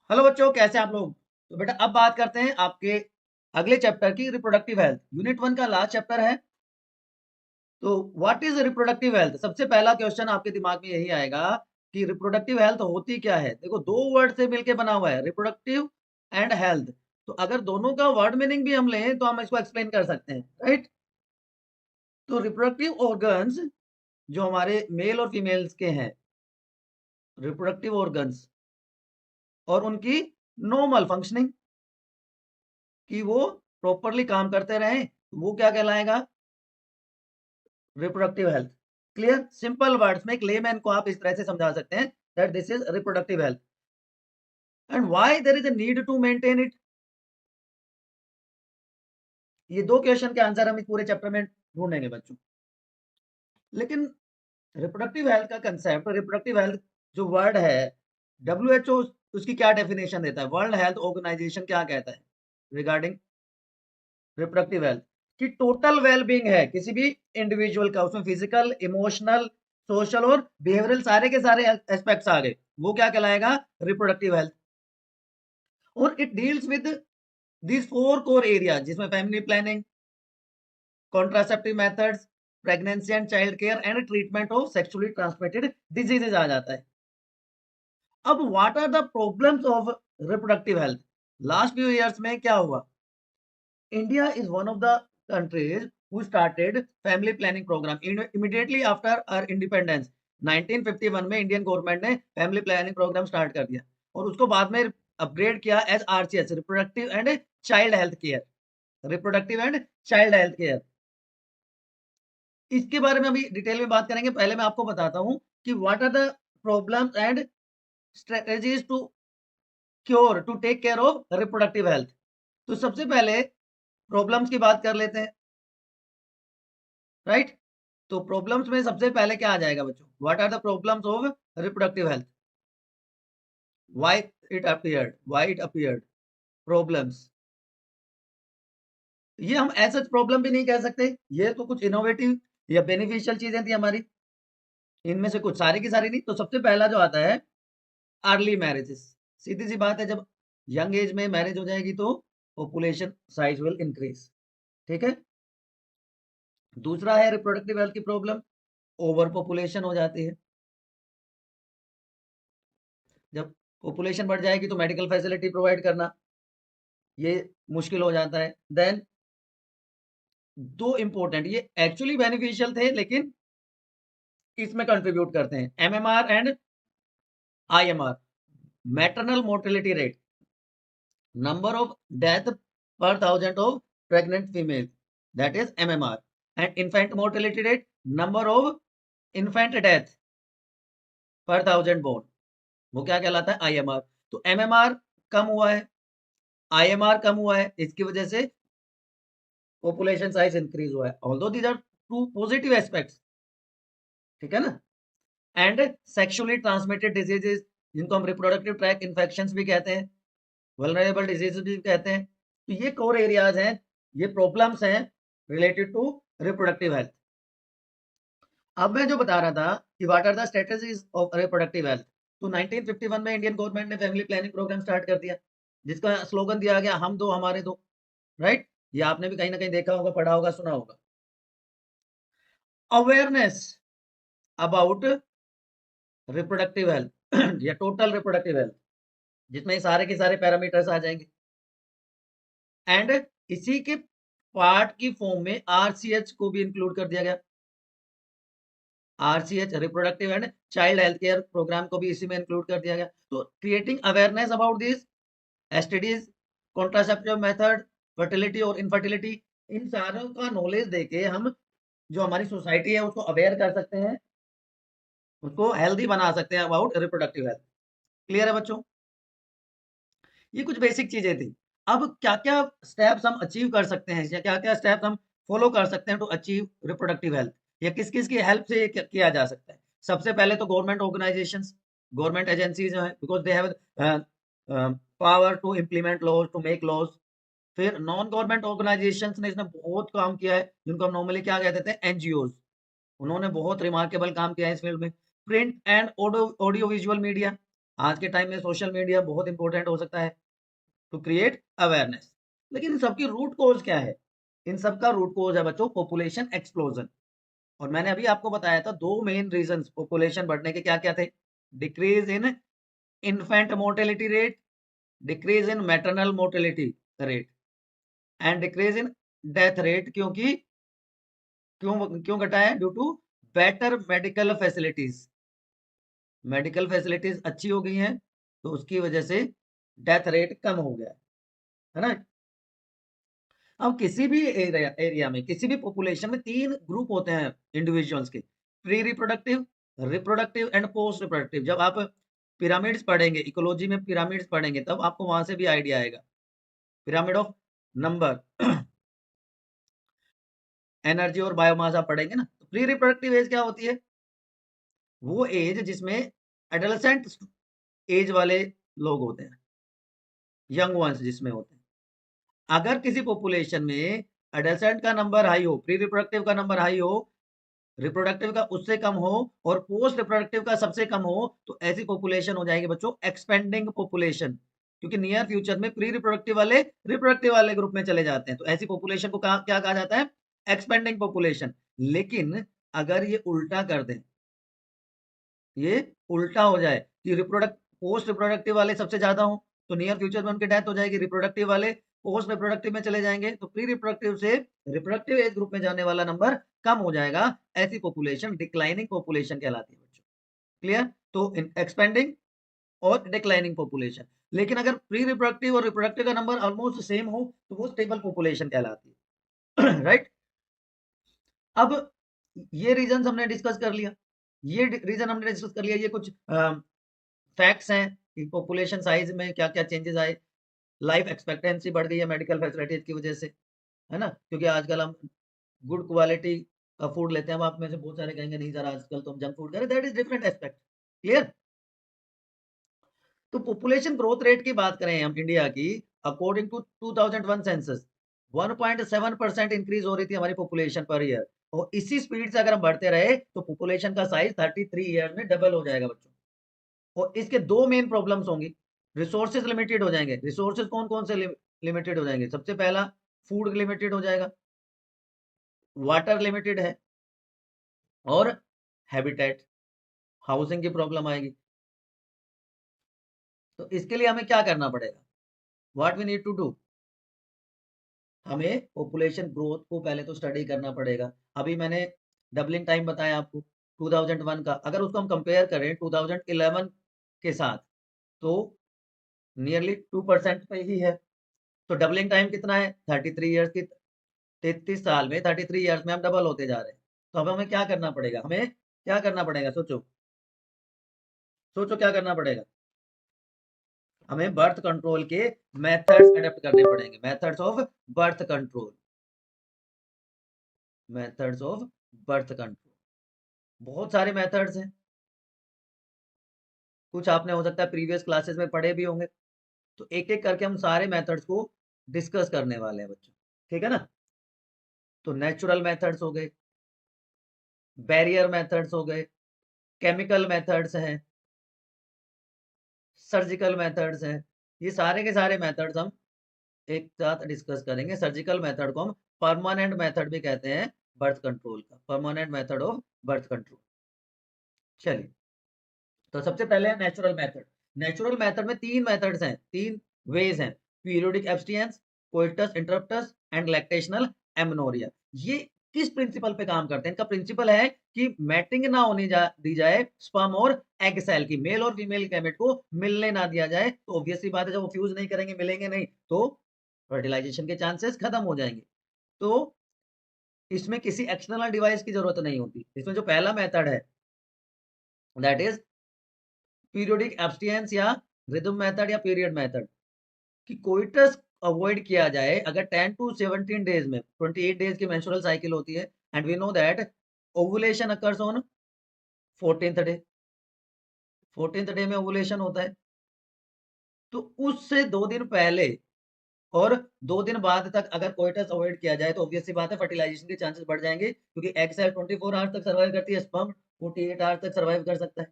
Hello बच्चों, कैसे हैं आप लोग। तो बेटा अब बात करते हैं आपके अगले चैप्टर की, रिप्रोडक्टिव हेल्थ। यूनिट 1 का लास्ट चैप्टर है। तो व्हाट इज रिप्रोडक्टिव हेल्थ। सबसे पहला क्वेश्चन आपके दिमाग में यही आएगा कि रिप्रोडक्टिव हेल्थ होती क्या है। देखो, दो वर्ड से मिलके बना हुआ है, रिप्रोडक्टिव एंड हेल्थ। तो अगर दोनों का वर्ड मीनिंग भी हम लें तो हम इसको एक्सप्लेन कर सकते हैं, राइट। तो रिप्रोडक्टिव ऑर्गन्स जो हमारे मेल और फीमेल्स के हैं, रिप्रोडक्टिव ऑर्गन्स और उनकी नॉर्मल फंक्शनिंग, कि वो प्रॉपरली काम करते रहें, वो क्या कहलाएगा, reproductive health. Clear. Simple words में एक लेमैन को आप इस तरह से समझा सकते हैं that this is reproductive health and why there is a need to maintain it. ये दो क्वेश्चन के आंसर हम इस पूरे चैप्टर में ढूंढेंगे बच्चों। लेकिन रिप्रोडक्टिव हेल्थ का कंसेप्ट, रिप्रोडक्टिव हेल्थ जो वर्ड है, डब्ल्यूएचओ उसकी क्या डेफिनेशन देता है, वर्ल्ड हेल्थ ऑर्गेनाइजेशन क्या कहता है रिगार्डिंग रिप्रोडक्टिव हेल्थ, कि टोटल वेलबींग है किसी भी इंडिविजुअल का। उसमें फिजिकल, इमोशनल, सोशल और बिहेवियरल सारे के सारे एस्पेक्ट्स आ गए, वो क्या कहलाएगा, रिप्रोडक्टिव हेल्थ। और it deals with these four core areas जिसमें family planning, contraceptive methods, pregnancy and child care and treatment of sexually transmitted diseases आ जाता है। अब what are the problems of reproductive health. Last few years में क्या हुआ, India is one of the countries who started family planning programme immediately after our independence. 1951 में Indian government ने family planning programme start कर दिया और उसको बाद में अपग्रेड किया as RCH, reproductive and child health care, reproductive and child health care. इसके बारे में अभी डिटेल में बात करेंगे। पहले मैं आपको बताता हूं कि what are the problems and strategies to cure to take care of reproductive health. तो सबसे पहले प्रॉब्लम्स की बात कर लेते हैं, राइट। तो प्रॉब्लम्स में सबसे पहले क्या आ जाएगा बच्चों, what are the problems of reproductive health, why it appeared problems. ये हम ऐसा प्रॉब्लम भी नहीं कह सकते, ये तो कुछ इनोवेटिव या बेनिफिशियल चीजें थी हमारी, इनमें से कुछ, सारी की सारी नहीं। तो सबसे पहला जो आता है, अर्ली मैरिजेस। सीधी सी बात है, जब यंग एज में मैरिज हो जाएगी तो पॉपुलेशन साइज विल इंक्रीज, ठीक है। दूसरा है रिप्रोडक्टिव हेल्थ की प्रॉब्लम, ओवर पॉपुलेशन हो जाती है। जब पॉपुलेशन बढ़ जाएगी तो मेडिकल फैसिलिटी प्रोवाइड करना ये मुश्किल हो जाता है। देन दो इंपॉर्टेंट, ये एक्चुअली बेनिफिशियल थे लेकिन इसमें कंट्रीब्यूट करते हैं, MMR and IMR, maternal mortality rate, number of death per thousand of pregnant female, that is MMR, and infant mortality rate, number of infant death per thousand born, वो क्या कहलाता है, IMR। तो MMR कम हुआ है, IMR कम हुआ है, इसकी वजह से पॉपुलेशन साइज इंक्रीज हुआ है। Although these are two positive aspects, ठीक है ना। एंड सेक्सुअली ट्रांसमिटेड डिजीजेज, जिनको हम रिप्रोडक्टिव ट्रैक इन्फेक्शंस भी कहते हैं, वल्नरेबल डिजीज भी कहते हैं। तो ये कोर एरियाज हैं, ये प्रॉब्लम्स हैं रिलेटेड टू रिप्रोडक्टिव हेल्थ। अब मैं जो बता रहा था कि what are the strategies of reproductive health. तो 1951 में इंडियन गवर्नमेंट ने फैमिली प्लानिंग प्रोग्राम स्टार्ट कर दिया, जिसका स्लोगन दिया गया, हम दो हमारे दो, राइट। ये आपने भी कहीं ना कहीं देखा होगा, पढ़ा होगा, सुना होगा। अवेयरनेस अबाउट रिप्रोडक्टिव हेल्थ या टोटल रिप्रोडक्टिव हेल्थ, जिसमें सारे के सारे पैरामीटर्स आ जाएंगे। एंड इसी के पार्ट की फॉर्म में आरसीएच को भी इंक्लूड कर दिया गया, RCH, reproductive and child health care programme को भी इसी में इंक्लूड कर दिया गया। तो creating awareness about this STDs, contraceptive method, fertility और इनफर्टिलिटी, इन सारों का नॉलेज देके हम जो हमारी सोसाइटी है उसको अवेयर कर सकते हैं, उसको हेल्दी बना सकते हैं अबाउट रिप्रोडक्टिव हेल्थ। क्लियर है बच्चों। ये कुछ बेसिक चीजें थी। अब क्या क्या स्टेप्स हम अचीव कर सकते हैं, या क्या क्या स्टेप्स हम फॉलो कर सकते हैं टू अचीव रिप्रोडक्टिव हेल्थ, या किस किस की हेल्प से ये किया जा सकता है। सबसे पहले तो गवर्नमेंट ऑर्गेनाइजेशंस, गवर्नमेंट एजेंसीज जो है, because they have power to implement laws, to make laws. फिर नॉन गवर्नमेंट ऑर्गेनाइजेशंस ने इसमें बहुत काम किया है, जिनको हम नॉर्मली क्या कहते थे, एनजीओज। उन्होंने बहुत रिमार्केबल काम किया है इस फील्ड में। Print and audio visual media, आज के टाइम में सोशल मीडिया बहुत इंपॉर्टेंट हो सकता है टू क्रिएट अवेयरनेस। लेकिन इन सबकी रूट कॉज क्या है? इन सब का रूट कॉज है बच्चों पॉपुलेशन एक्सप्लोजन। और मैंने अभी आपको बताया था दो मेन रीजंस पॉपुलेशन बढ़ने के क्या क्या थे। Decrease in infant mortality rate, decrease in maternal mortality rate and decrease in death rate. क्योंकि क्यों क्यों घटा है? Due to better medical facilities. Medical facilities अच्छी हो गई हैं तो उसकी वजह से डेथ रेट कम हो गया है ना। अब किसी भी एरिया में किसी भी पॉपुलेशन में तीन ग्रुप होते हैं इंडिविजुअल्स के, pre reproductive, reproductive and post reproductive. जब आप पिरामिड्स पढ़ेंगे, इकोलॉजी में पिरामिड्स पढ़ेंगे, तब आपको वहां से भी आइडिया आएगा। पिरामिड ऑफ नंबर, एनर्जी और बायोमास आप पढ़ेंगे ना। तो प्री रिप्रोडक्टिव एज क्या होती है? वो एज जिसमें एडोलेसेंट एज वाले लोग होते हैं, यंग वंस जिसमें होते हैं। अगर किसी पॉपुलेशन में एडोलेसेंट का नंबर हाई हो, प्री रिप्रोडक्टिव का नंबर हाई हो, रिप्रोडक्टिव का उससे कम हो और पोस्ट रिप्रोडक्टिव का सबसे कम हो, तो ऐसी पॉपुलेशन हो जाएगी बच्चों एक्सपेंडिंग पॉपुलेशन। क्योंकि नियर फ्यूचर में प्री रिप्रोडक्टिव वाले रिप्रोडक्टिव वाले ग्रुप में चले जाते हैं, तो ऐसी पॉपुलेशन को क्या कहा जाता है? Expanding population. लेकिन अगर ये उल्टा कर दें, ये उल्टा हो जाए कि रिप्रोडक्ट पोस्ट रिप्रोडक्टिव वाले सबसे ज्यादा हो, तो नियर फ्यूचर में उनकी डेथ हो जाएगी, रिप्रोडक्टिव वाले पोस्ट रिप्रोडक्टिव में चले जाएंगे, तो प्री रिप्रोडक्टिव से रिप्रोडक्टिव एज ग्रुप में जाने वाला नंबर कम हो जाएगा। ऐसी पॉपुलेशन डिक्लाइनिंग पॉपुलेशन कहलाती है बच्चों। क्लियर? तो एक्सपेंडिंग और डिक्लाइनिंग पॉपुलेशन। लेकिन अगर प्री रिप्रोडक्टिव और रिप्रोडक्टिव का नंबर ऑलमोस्ट सेम हो तो वो स्टेबल पॉपुलेशन कहलाती है। राइट? अब ये रीजन हमने डिस्कस कर लिया, ये रीजन हमने डिस्कस कर लिया, ये कुछ फैक्ट्स हैं कि पॉपुलेशन साइज में क्या क्या चेंजेस आए। लाइफ एक्सपेक्टेंसी बढ़ गई है मेडिकल फैसिलिटीज की वजह से, है ना। क्योंकि आजकल हम गुड क्वालिटी का फूड लेते हैं। अब आप में से बहुत सारे कहेंगे नहीं सर आजकल तो हम जंक फूड करें, that is different aspect. Clear? तो पॉपुलेशन ग्रोथ रेट की बात करें हम इंडिया की, अकॉर्डिंग टू 2001 सेंसस 1.7% इंक्रीज हो रही थी हमारी पॉपुलेशन पर ईयर। और इसी स्पीड से अगर हम बढ़ते रहे तो पॉपुलेशन का साइज 33 ईयर में डबल हो जाएगा बच्चों। और इसके दो मेन प्रॉब्लम्स होंगी। रिसोर्सेज लिमिटेड हो जाएंगे। रिसोर्सेज कौन कौन से लिमिटेड हो जाएंगे? सबसे पहला फूड लिमिटेड हो जाएगा, वाटर लिमिटेड है, और हैबिटेट, हाउसिंग की प्रॉब्लम आएगी। तो इसके लिए हमें क्या करना पड़ेगा? What we need to do? हमें पॉपुलेशन ग्रोथ को पहले तो स्टडी करना पड़ेगा। अभी मैंने डबलिंग टाइम बताया आपको 2001 का, अगर उसको हम कंपेयर करें 2011 के साथ, तो नियरली 2% पे ही है। तो डबलिंग टाइम कितना है? 33 ईयर्स की। 33 साल में 33 ईयर्स में हम डबल होते जा रहे हैं। तो अब हमें क्या करना पड़ेगा? हमें क्या करना पड़ेगा? सोचो, सोचो क्या करना पड़ेगा? हमें बर्थ कंट्रोल के मेथड्स अडेप्ट करने पड़ेंगे। Methods of birth control, methods of birth control. बहुत सारे मेथड्स हैं, कुछ आपने हो सकता है प्रीवियस क्लासेस में पढ़े भी होंगे। तो एक एक करके हम सारे मेथड्स को डिस्कस करने वाले हैं बच्चों। ठीक है ना। तो नेचुरल मेथड्स हो गए, बैरियर मेथड्स हो गए, केमिकल मेथड्स हैं, सर्जिकल मेथड्स हैं। ये सारे के सारे मेथड्स हम एक साथ डिस्कस करेंगे। सर्जिकल मेथड को हम परमानेंट मेथड भी कहते हैं बर्थ कंट्रोल का, permanent method of birth control. चलिए, तो सबसे पहले है नेचुरल मेथड। नेचुरल मेथड में तीन मेथड्स हैं, तीन वेज हैं। Periodic abstinence, coitus interruptus and lactational amenorrhoea. ये किस प्रिंसिपल पे काम करते हैं? इनका प्रिंसिपल है कि मैटिंग ना होने दी जाए स्पर्म और एग सेल की, मेल और फीमेल गैमेट को मिलने ना दिया जाए। तो ऑब्वियस सी बात है, जब वो फ्यूज नहीं करेंगे, मिलेंगे नहीं, तो फर्टिलाइजेशन के चांसेस खत्म हो जाएंगे। तो इसमें किसी एक्सटर्नल डिवाइस की जरूरत नहीं होती। इसमें जो पहला मेथड है दैट इज पीरियोडिक एब्स्टिनेंस या रिदम मेथड या पीरियड मेथड, कि कोइटस अवॉइड किया जाए अगर 10 टू 17 डेज में, 28 डेज की मेंस्ट्रुअल साइकिल होती है, and we know that ovulation occurs on 14th day, 14th day में ओवुलेशन होता है। तो उससे 2 दिन पहले और 2 दिन बाद तक अगर कोइटस अवॉइड किया जाए, तो ऑब्वियस सी बात है फर्टिलाइजेशन के चांसेस बढ़ जाएंगे। क्योंकि एग सेल 24 आवर्स तक सर्वाइव करती है, स्पर्म 48 आवर्स तक सर्वाइव कर सकता है।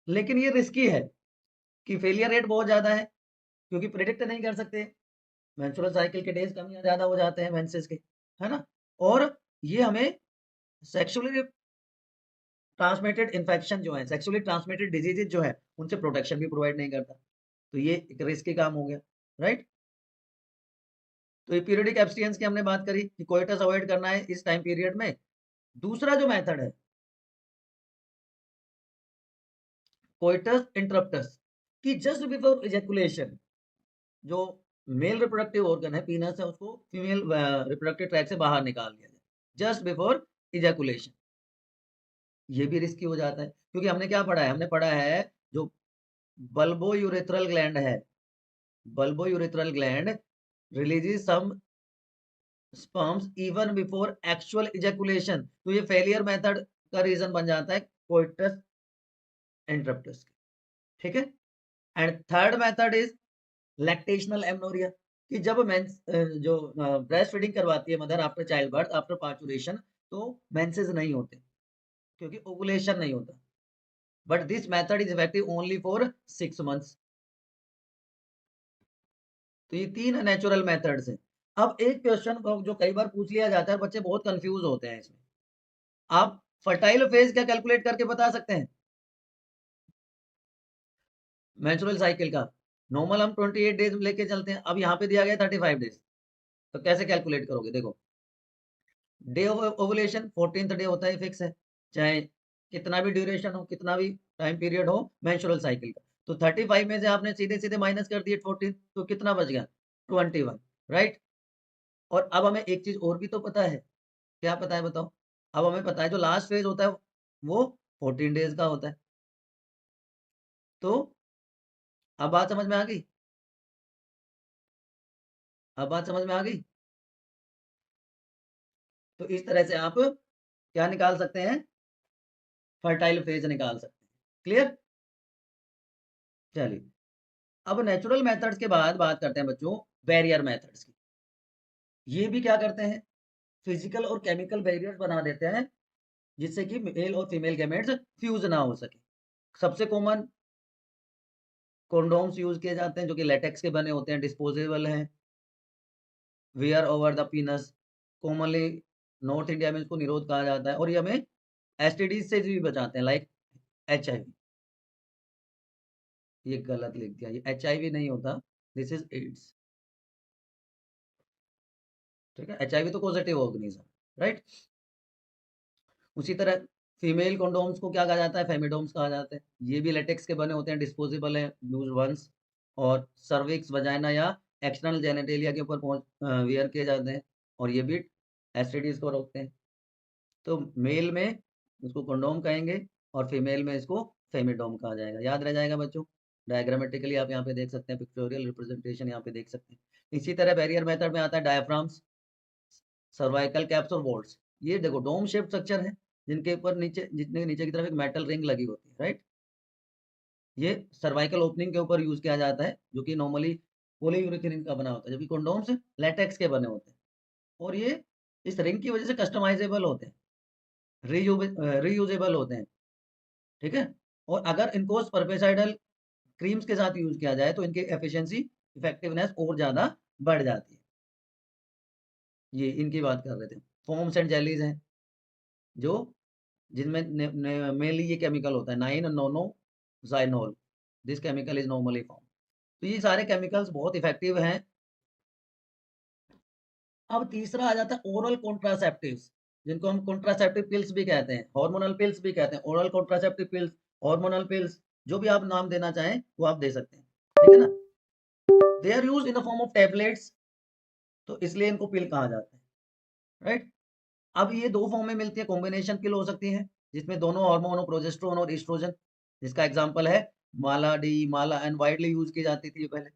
लेकिन ये रिस्की है। कि फेलियर रेट बहुत ज़्यादा है, क्योंकि प्रिडिक्ट नहीं कर सकते, मेंस्ट्रुअल साइकिल के डेज कम या ज़्यादा हो जाते हैं मेंसेस के, है ना? और ये हमें सेक्सुअली ट्रांसमिटेड इन्फेक्शन जो है, सेक्सुअली ट्रांसमिटेड डिजीजेज जो है, उनसे प्रोटेक्शन भी प्रोवाइड नहीं करता। तो ये एक रिस्की काम हो गया, राइट? तो ये पीरियडिक एब्स्टिनेंस की हमने बात करी कि कोइटस अवॉइड करना है इस टाइम पीरियड में। दूसरा जो मेथड है, कोइटस इंटरप्टस, कि जस्ट बिफोर इजैकुलेशन जो मेल रिप्रोडक्टिव ऑर्गन है, पीनस है, उसको फीमेल रिप्रोडक्टिव ट्रैक से बाहर निकाल दिया जाए जस्ट बिफोर इजैकुलेशन। ये भी रिस्की हो जाता है, क्योंकि हमने क्या पढ़ा है, हमने पढ़ा है जो बल्बो यूरेथ्रल ग्लैंड है, bulbourethral gland releases some sperms even before actual ejaculation. तो ये फेलियर मेथड का रीजन बन जाता है कोइटस इंटरप्टस, ठीक है? And third method is lactational amenorrhoea, कि जब मेंस जो ब्रेस्ट फीडिंग करवाती है mother after child birth, after parturition, तो मेंसेस नहीं होते, क्योंकि ओवुलेशन नहीं होता। But this method is effective only for 6 months. तो ये 3 नेचुरल मेथड्स हैं। अब एक क्वेश्चन जो कई बार पूछ लिया जाता है, बच्चे बहुत कंफ्यूज होते हैं इसमें, आप फर्टाइल फेज क्या कैलकुलेट करके बता सकते हैं? मेंस्ट्रुअल साइकिल का नॉर्मल हम 28 डेज लेके चलते हैं, अब यहाँ पे दिया गया 35 डेज, तो कैसे कैलकुलेट करोगे? देखो, day of ovulation 14th day होता है, फिक्स है, चाहे कितना भी ड्यूरेशन हो, कितना भी टाइम पीरियड हो मेंस्ट्रुअल साइकिल का। तो 35 में से आपने सीधे सीधे माइनस कर दिए 14, तो कितना बच गया? 21, राइट? और अब हमें एक चीज और भी तो पता है, क्या पता है बताओ? अब हमें पता है जो लास्ट फेज होता है वो 14 डेज का होता है। तो अब बात समझ में आ गई? अब बात समझ में आ गई? तो इस तरह से आप क्या निकाल सकते हैं? फर्टाइल फेज निकाल सकते हैं। क्लियर? चलिए, अब नेचुरल मेथड्स के बाद बात करते हैं बच्चों बैरियर मेथड्स की। ये भी क्या करते हैं? फिजिकल और केमिकल बैरियर्स बना देते हैं, जिससे कि मेल और फीमेल गैमेट्स फ्यूज ना हो सके। सबसे कॉमन कॉन्डोम्स यूज किए जाते हैं, जो कि लेटेक्स के बने होते हैं, डिस्पोजेबल हैं, wear over the penis. Commonly north India में इसको निरोध कहा जाता है, और ये हमें एसटीडीज से भी बचाते हैं, लाइक एचआईवी। ये गलत लिख दिया, ये एचआईवी नहीं होता, दिस इज एड्स, ठीक है? एचआईवी तो पॉजिटिव ऑर्गेनिज्म, राइट? उसी तरह फीमेल कॉन्डोम्स को क्या कहा जाता है? फेमिडोम्स कहा जाता है। ये भी लेटेक्स के बने होते हैं, डिस्पोजेबल हैं, यूज वंस, और सर्विक्स, वजाइना या एक्सटर्नल जेनेटेलिया के ऊपर वियर किए जाते हैं, और ये भी एसटीडीज को रोकते हैं। तो मेल में इसको कंडोम कहेंगे, और फीमेल में इसको फेमिडोम कहा जाएगा। याद रह जाएगा बच्चों, डायग्रामेटिकली आप यहाँ पे देख सकते हैं, पिक्टोरियल रिप्रेजेंटेशन यहाँ पे देख सकते हैं। इसी तरह बैरियर मेथड में आता है डायफ्राम्स, सर्वाइकल कैप्स और वोल्ट्स। ये देखो डोम शेप स्ट्रक्चर है, जिनके ऊपर नीचे, जितने नीचे की तरफ एक मेटल रिंग लगी होती है, राइट? ये सर्वाइकल ओपनिंग के ऊपर यूज किया जाता है, जो कि नॉर्मली पॉलीयूरेथेन का बना होता है, जबकि कंडोम्स लेटेक्स के बने होते हैं, और ये इस रिंग की वजह से कस्टमाइजेबल होते हैं, रीयूजेबल होते हैं, ठीक है? और अगर इनको स्पर्मेसाइडल क्रीम्स के साथ यूज किया जाए, तो इनकी एफिशिएंसी, इफेक्टिवनेस और ज्यादा बढ़ जाती है। ये इनकी बात कर रहे थे। फोम्स एंड जेलीज हैं, जो जिनमें मेनली ये केमिकल होता है 9 nonoxynol, this chemical is normally form. तो ये सारे केमिकल्स बहुत इफेक्टिव हैं। अब तीसरा आ जाता है ओरल कॉन्ट्रासेप्टिव्स, जिनको हम कॉन्ट्रासेप्टिव पिल्स भी कहते हैं, हार्मोनल पिल्स भी कहते हैं, oral contraceptive pills, hormonal pills, जो भी आप नाम देना चाहें वो आप दे सकते हैं, ठीक है ना? They are use in the form of tablets, तो इसलिए इनको पिल कहा जाता है, राइट? अब ये दो फॉर्म में मिलती है, कॉम्बिनेशन पिल हो सकती है, जिसमें दोनों हार्मोन, प्रोजेस्टेरोन और एस्ट्रोजन, जिसका एग्जांपल है Mala D, Mala and widely use की जाती थी पहले।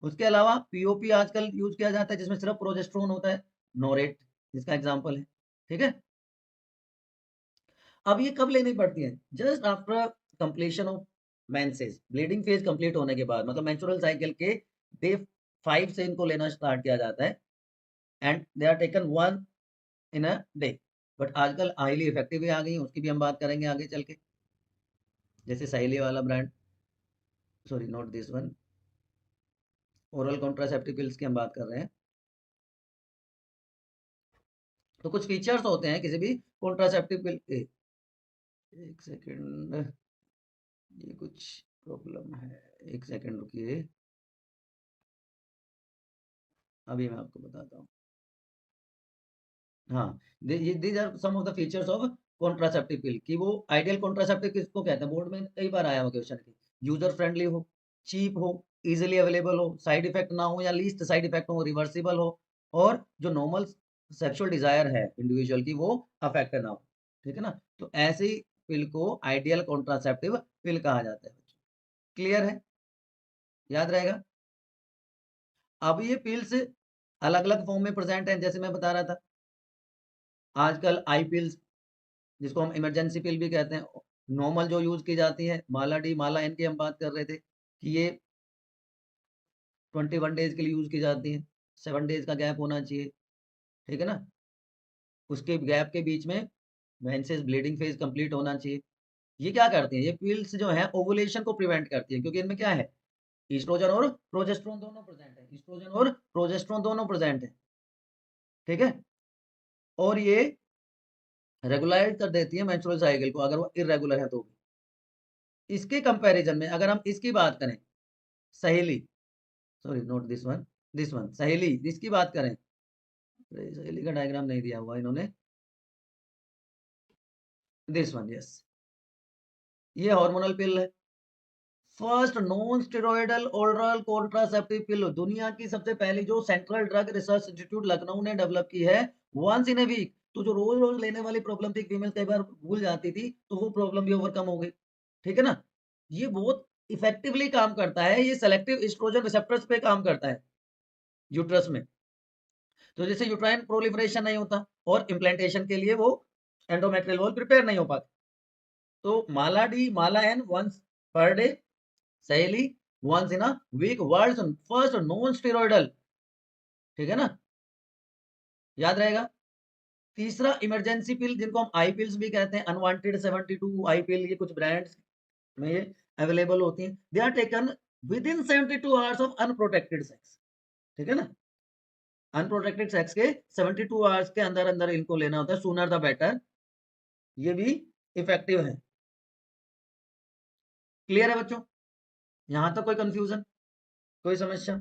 उसके अलावा पीओपी आजकल यूज किया जाता है, जिसमें सिर्फ प्रोजेस्टेरोन होता है, नोरेट, जिसका एग्जांपल है, ठीक है? अब ये कब लेनी पड़ती है? Just after completion of menses, bleeding phase complete होने के बाद, मतलब मेंस्ट्रुअल साइकिल के डे 5 से इनको लेना स्टार्ट किया जाता है, and they are taken one in a day. But आजकल हाईली इफेक्टिव भी आ गई हैं, उसकी भी हम बात करेंगे आगे चल के, जैसे सहेली वाला brand. Sorry not this one, oral contraceptive pills की हम बात कर रहे हैं। तो कुछ फीचर्स होते हैं किसी भी कॉन्ट्रासेप्टिव पिल के। एक सेकेंड, ये कुछ प्रॉब्लम है, एक सेकेंड रुकिए, अभी मैं आपको बताता हूँ। हाँ, these are some of the features of contraceptive pill, कि वो आइडियल कॉन्ट्रासेप्टिव किसको कहते हैं, बोर्ड में कई बार आया हुआ क्वेश्चन की। यूजर फ्रेंडली हो, चीप हो, इजिली अवेलेबल हो, साइड इफेक्ट ना हो या लीस्ट साइड इफेक्ट हो, रिवर्सिबल हो, और जो नॉर्मल सेक्सुअल डिजायर है इंडिविजुअल की वो अफेक्ट ना हो। ठीक है ना, तो ऐसी पिल को आइडियल कॉन्ट्रासेप्टिव पिल कहा जाता है। क्लियर है, याद रहेगा। अब ये पिल्स अलग अलग फॉर्म में प्रेजेंट हैं, जैसे मैं बता रहा था। आजकल आई पिल्स, जिसको हम इमरजेंसी पिल भी कहते हैं, नॉर्मल जो यूज की जाती है, माला डी माला एन की हम बात कर रहे थे, कि ये 21 डेज के लिए यूज की जाती है, 7 डेज का गैप होना चाहिए। ठीक है ना, उसके गैप के बीच में मेंसेस ब्लीडिंग फेज कंप्लीट होना चाहिए। ये क्या करती है, ये पिल्स जो है ओवुलेशन को प्रिवेंट करती है, क्योंकि इनमें क्या है, ईस्ट्रोजन और प्रोजेस्टेरोन दोनों प्रेजेंट है, ईस्ट्रोजन और प्रोजेस्टेरोन दोनों प्रेजेंट है। ठीक है, और ये रेगुलाइज कर देती है मेंस्ट्रुअल साइकिल को, अगर वो इरेगुलर है तो भी। इसके कंपैरिजन में अगर हम इसकी बात करें, सहेली, सॉरी नोट दिस वन सहेली, इसकी बात करें, सहेली का डायग्राम नहीं दिया हुआ इन्होंने, दिस वन, यस, ये हार्मोनल पिल है। First non steroidal oral contraceptive पिल, दुनिया की सबसे पहली जो central drug research institute Lucknow ने डेवलप की है, वंस इन ए वीक। तो जो रोज रोज लेने वाली प्रॉब्लम थी, फीमेल कई बार भूल जाती थी, तो वो प्रॉब्लम भी ओवरकम हो गई। ठीक है ना, ये बहुत इफेक्टिवली काम करता है, ये सेलेक्टिव एस्ट्रोजन रिसेप्टर्स पे काम करता है यूट्रस में। तो जैसे यूट्राइन प्रोलिफरेशन नहीं होता, और इम्प्लांटेशन के लिए वो एंडोमेट्रियल वॉल प्रिपेयर नहीं हो पाता। तो Mala D Mala N once per day, Saheli once in a week, world first non steroidal. ठीक है ना, याद रहेगा। तीसरा इमरजेंसी पिल, जिनको हम आई पिल्स भी कहते हैं, अनवांटेड 72 आई पिल, ये कुछ ब्रांड्स में ये अवेलेबल होती हैं। They are taken within 72 hours of unprotected sex. ठीक है ना, अनप्रोटेक्टेड सेक्स के 72 आवर्स के अंदर अंदर इनको लेना होता है, सूनर द बेटर। ये भी इफेक्टिव है। क्लियर है बच्चों, यहां तक कोई कंफ्यूजन, कोई समस्या,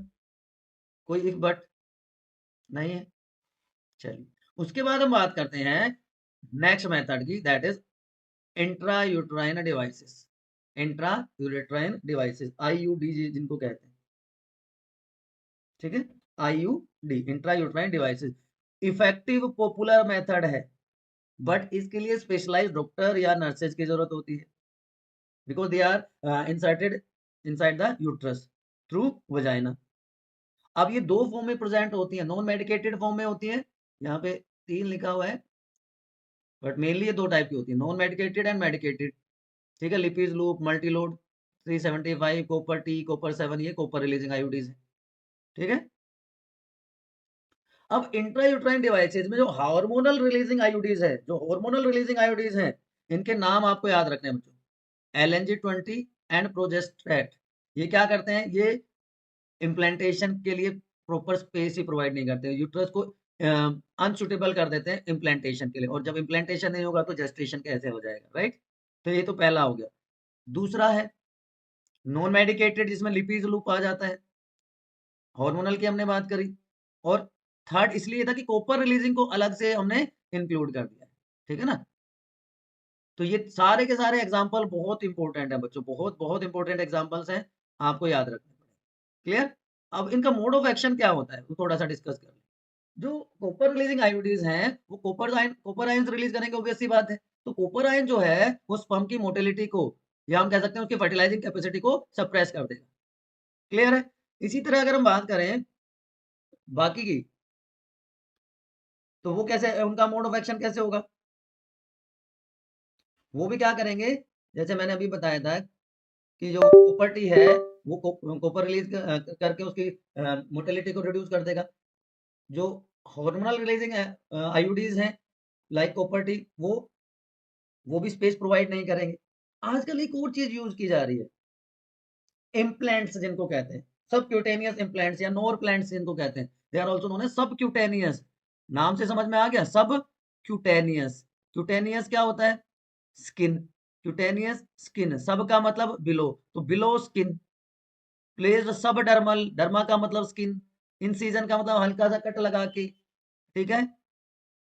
कोई इफ बट नहीं है। चलिए, उसके बाद हम बात करते हैं नेक्स्ट मेथड की, that is intra uterine devices. Intra uterine devices, IUD जिनको कहते हैं। ठीक है, IUD, intra uterine devices, effective popular method है, बट इसके लिए स्पेशलाइज्ड डॉक्टर या नर्सेज की जरूरत होती है, because they are inserted inside the uterus through vagina. अब ये दो फॉर्म में प्रेजेंट होती है, नॉन मेडिकेटेड फॉर्म में होती है, यहाँ पे 3 लिखा हुआ है, बट मेनली ये 2 टाइप की होती है, नॉन मेडिकेटेड एंड मेडिकेटेड। ठीक है, Lippes loop, multiload, 375, copper T, copper 7, ये कॉपर रिलीजिंग आईयूडीज है। ठीक है, अब इंट्रायूट्राइन डिवाइसेज में जो हार्मोनल रिलीजिंग आईयूडीज है, जो हार्मोनल रिलीजिंग आईयूडीज हैं, इनके नाम आपको याद रखने हैं बच्चों, LNG-20 एंड प्रोजेस्टेट। ये क्या करते हैं, ये इम्प्लांटेशन के लिए प्रॉपर स्पेस ही प्रोवाइड नहीं करते, यूट्रस को अनसुटेबल कर देते हैं इम्प्लांटेशन के लिए, और जब इम्प्लांटेशन नहीं होगा तो जेस्टेशन कैसे हो जाएगा, राइट। तो ये तो पहला हो गया। दूसरा है नॉन मेडिकेटेड, जिसमें लिपिज लूप आ जाता है, हार्मोनल की हमने बात करी। और थर्ड इसलिए था कि कॉपर रिलीजिंग को अलग से हमने इंक्लूड कर दिया। ठीक है ना, तो ये सारे के सारे एग्जाम्पल बहुत इंपॉर्टेंट है बच्चों, बहुत बहुत इंपॉर्टेंट एग्जाम्पल्स हैं, आपको याद रखने पड़ेंगे। क्लियर, अब इनका मोड ऑफ एक्शन क्या होता है वो थोड़ा सा डिस्कस कर लें। जो कॉपर रिलीजिंग आईयूडीज हैं, वो कॉपर आयंस रिलीज करेंगे, ऑब्वियस सी बात है। तो कॉपर आयन जो है वो स्पर्म की मोटिलिटी को, या हम कह सकते हैं उसकी फर्टिलाइजिंग कैपेसिटी को सप्रेस कर देगा। क्लियर है, इसी तरह अगर हम बात करें बाकी की, तो वो कैसे, उनका मोड ऑफ एक्शन कैसे होगा, वो भी क्या करेंगे, जैसे मैंने अभी बताया था कि जो कॉपर टी है वो कॉपर रिलीज करके उसकी मोटिलिटी को रिड्यूस कर देगा। जो हार्मोनल रिलीजिंग आईयूडीज हैं लाइक कॉपर टी, वो भी स्पेस प्रोवाइड नहीं करेंगे। आजकल एक और चीज यूज की जा रही है, इम्प्लांट्स जिनको कहते हैं, सबक्यूटेनियस इम्प्लांट्स या नोर प्लांट्स जिनको कहते हैं, they are also known as subcutaneous. नाम से समझ में आ गया, सब क्यूटेनियस। क्यूटेनियस क्या होता है? स्किन। क्यूटेनियस स्किन, सब का मतलब बिलो, तो बिलो स्किन। प्लेस्ड सब डर्मल, डर्मा का मतलब स्किन, इंसीजन का मतलब हल्का सा कट लगा के, ठीक है।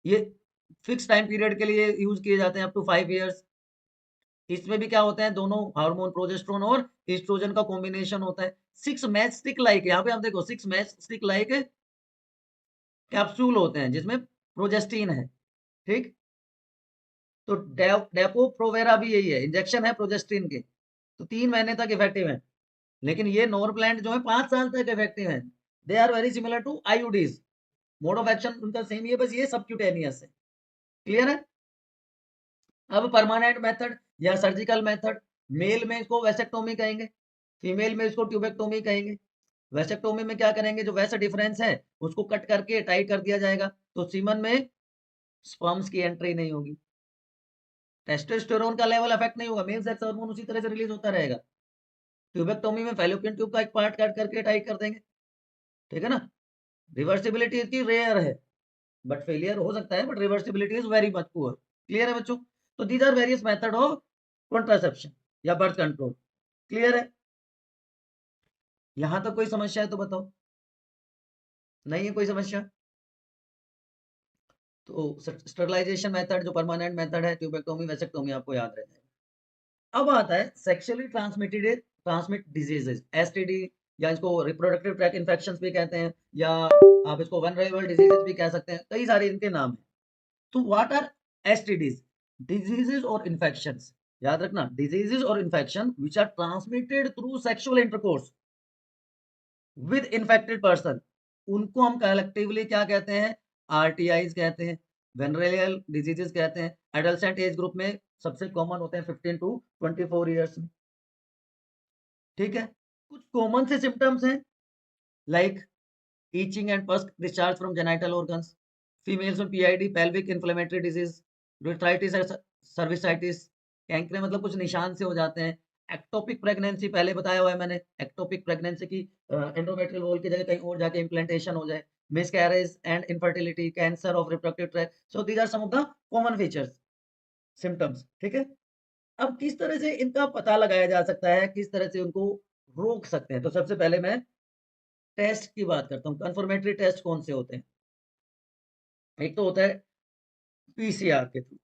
ये फिक्स टाइम पीरियड के लिए यूज किए जाते हैं, अप टू 5 इयर्स। इसमें भी क्या होता है, दोनों हार्मोन प्रोजेस्टेरोन और एस्ट्रोजन का कॉम्बिनेशन होता है। 6 मैच स्टिक लाइक, यहाँ पे आप देखो 6 मैच स्टिक लाइक कैप्सूल होते हैं जिसमें प्रोजेस्टिन है, ठीक। तो डेपो प्रोवेरा भी यही है, इंजेक्शन है प्रोजेस्टिन के, तो 3 महीने तक इफेक्टिव है। लेकिन ये नोरप्लांट जो है 5 साल तक इफेक्टिव है। They are very similar to IUDs, mode of action उनका सेम ही है, बस ये सबक्यूटेनियस है। क्लियर है? अब परमानेंट मेथड या सर्जिकल मेथड, मेल में इसको वेसेक्टोमी कहेंगे, फीमेल में इसको ट्यूबेक्टोमी कहेंगे। वेसेक्टोमी में क्या करेंगे, जो वैसा डिफरेंस है उसको कट करके टाइट कर दिया जाएगा, तो सीमन में स्पर्म्स की एंट्री नहीं होगी, टेस्टोस्टेरोन का लेवल अफेक्ट नहीं होगा, मेल सेक्स हार्मोन उसी तरह से रिलीज होता रहेगा। ट्यूबेक्टोमी में फैलोपियन ट्यूब का एक पार्ट कट करके टाइट कर देंगे, ठीक है ना। रिवर्सिबिलिटी इसकी रेयर है, बट फेलियर हो सकता है, but reversibility is very much poor. Clear है बच्चों? तो these are various method of contraception या बर्थ कंट्रोल। क्लियर है? यहां तक कोई समस्या है तो बताओ, नहीं है कोई समस्या? तो स्टरलाइजेशन मेथड जो परमानेंट मेथड है, ट्यूबेक्टोमी वेसेक्टोमी, आपको याद रह जाएगा। अब आता है सेक्सुअली ट्रांसमिट डिजीजेस, एसटीडी, या इसको रिप्रोडक्टिव ट्रैक इन्फेक्शंस भी कहते हैं, या आप इसको वनरेबल डिजीजेस भी कह सकते हैं, कई सारे इनके नाम हैं। तो व्हाट आर एसटीडीज? डिजीजेस और इन्फेक्शंस, याद रखना, डिजीजेस और infection which are transmitted through sexual intercourse with infected person, उनको हम कलेक्टिवली क्या कहते हैं? आरटीआईज कहते हैं, वेनरेलियल डिजीजेस कहते हैं। एडोलसेंट एज ग्रुप में सबसे कॉमन होते हैं 15 टू 24 ईयर्स में, ठीक है। कुछ कॉमन से सिम्टम्स हैं, like itching and pus discharge from genital organs, females में PID, pelvic inflammatory disease, urethritis, cervicitis, canker मतलब कुछ निशान से हो जाते हैं। एक्टोपिक प्रेगनेंसी पहले बताया हुआ है मैंने, एक्टोपिक प्रेगनेंसी की एंडोमेट्रियल वॉल की जगह कहीं और जाके इम्प्लांटेशन हो जाए, miscarriage and infertility, cancer of reproductive tract, so these are some of the common features, symptoms, ठीक है। अब किस तरह से इनका पता लगाया जा सकता है, किस तरह से उनको रोक सकते हैं, तो सबसे पहले मैं टेस्ट की बात करता हूँ। कंफर्मेटरी टेस्ट कौन से होते हैं? एक तो होता है पीसीआर के थ्रू,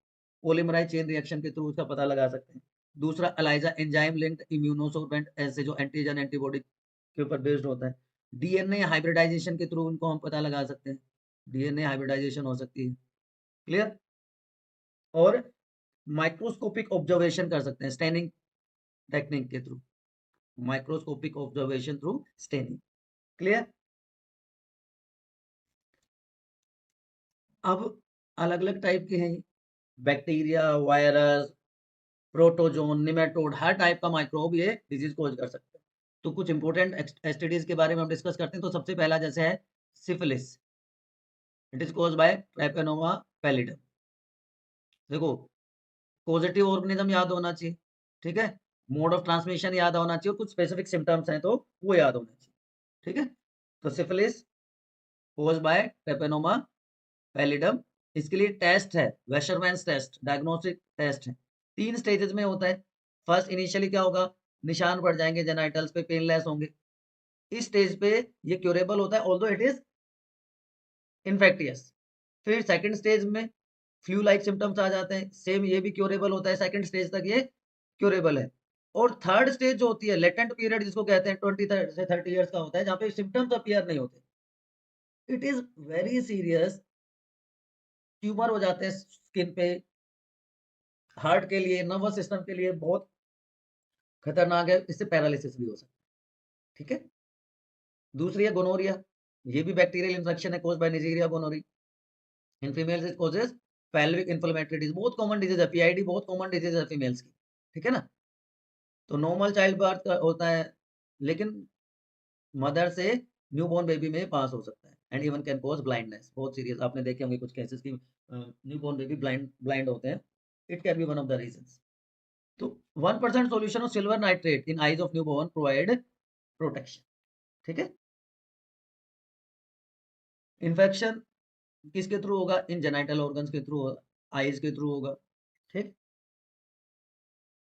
पॉलीमराइज चेन रिएक्शन के थ्रू उसका पता लगा सकते हैं। दूसरा एलाइजा एंजाइम लिंक्ड इम्यूनोसोर्बेंट, ऐसे जो एंटीजन एंटीबॉडी के ऊपर बेस्ड होता है। डीएनए हाइब्रिडाइजेशन के थ्रू उनको हम पता लगा सकते हैं, डीएनए हाइब्रिडाइजेशन हो सकती है। क्लियर? और माइक्रोस्कोपिक ऑब्जर्वेशन कर सकते हैं स्टेनिंग टेक्निक के through, microscopic observation through staining. Clear? अब अलग अलग टाइप के हैं, बैक्टीरिया, वायरस, प्रोटोजोन, निमेटोड, हर टाइप का माइक्रोब ये डिजीज कोज कर सकते हैं। तो कुछ इंपॉर्टेंट एसटीडीज के बारे में हम डिस्कस करते हैं। तो सबसे पहला जैसे है syphilis, it is cause by Treponema pallidum. देखो, पॉजिटिव ऑर्गेनिज्म याद होना चाहिए, ठीक है, मोड ऑफ ट्रांसमिशन याद होना चाहिए, और कुछ स्पेसिफिक सिम्टम्स हैं तो वो याद होना चाहिए, ठीक है। तो syphilis cause by Treponema pallidum, इसके लिए टेस्ट है वेशरमैन्स टेस्ट, डायग्नोस्टिक टेस्ट है। 3 स्टेजेस में होता है। फर्स्ट इनिशियली क्या होगा, निशान पड़ जाएंगे जेनाइटल्स पे, पेनलेस होंगे। इस स्टेज पे ये क्यूरेबल होता है, ऑल्दो इट इज इन्फेक्टियस। फिर सेकंड स्टेज में फ्लू लाइक सिम्टम्स आ जाते हैं, सेम ये भी क्यूरेबल होता है, सेकंड स्टेज तक ये क्यूरेबल है। और थर्ड स्टेज जो होती है लेटेंट पीरियड जिसको कहते हैं 20 से 30 ईयर्स का होता है, जहाँ पे सिम्टम्स अपीयर नहीं होते, it is very serious, tumour हो जाते हैं स्किन पे, हार्ट के लिए, नर्वस सिस्टम के लिए बहुत खतरनाक है, इससे पैरालिसिस भी हो सकता है, ठीक है। दूसरी है गोनोरिया, ये भी बैक्टीरियल इन्फेक्शन है, cause by Neisseria gonorrhoeae. In females it causes pelvic inflammatory disease, बहुत कॉमन डिजीज है, पीआईडी बहुत कॉमन डिजीज है फीमेल्स की, ठीक है ना। तो नॉर्मल चाइल्ड बर्थ होता है, लेकिन मदर से न्यूबॉर्न बेबी में पास हो सकता है, and even can cause blindness, बहुत सीरियस, आपने देखे होंगे कुछ केसेस की न्यूबॉर्न बेबी ब्लाइंड ब्लाइंड होते हैं, it can B one of the reasons. तो 1% solution of silver nitrate in eyes of newborn provide protection. ठीक है, इन्फेक्शन किसके थ्रू होगा? इन जेनाइटल ऑर्गन्स के थ्रू होगा, आईज के थ्रू होगा। ठीक,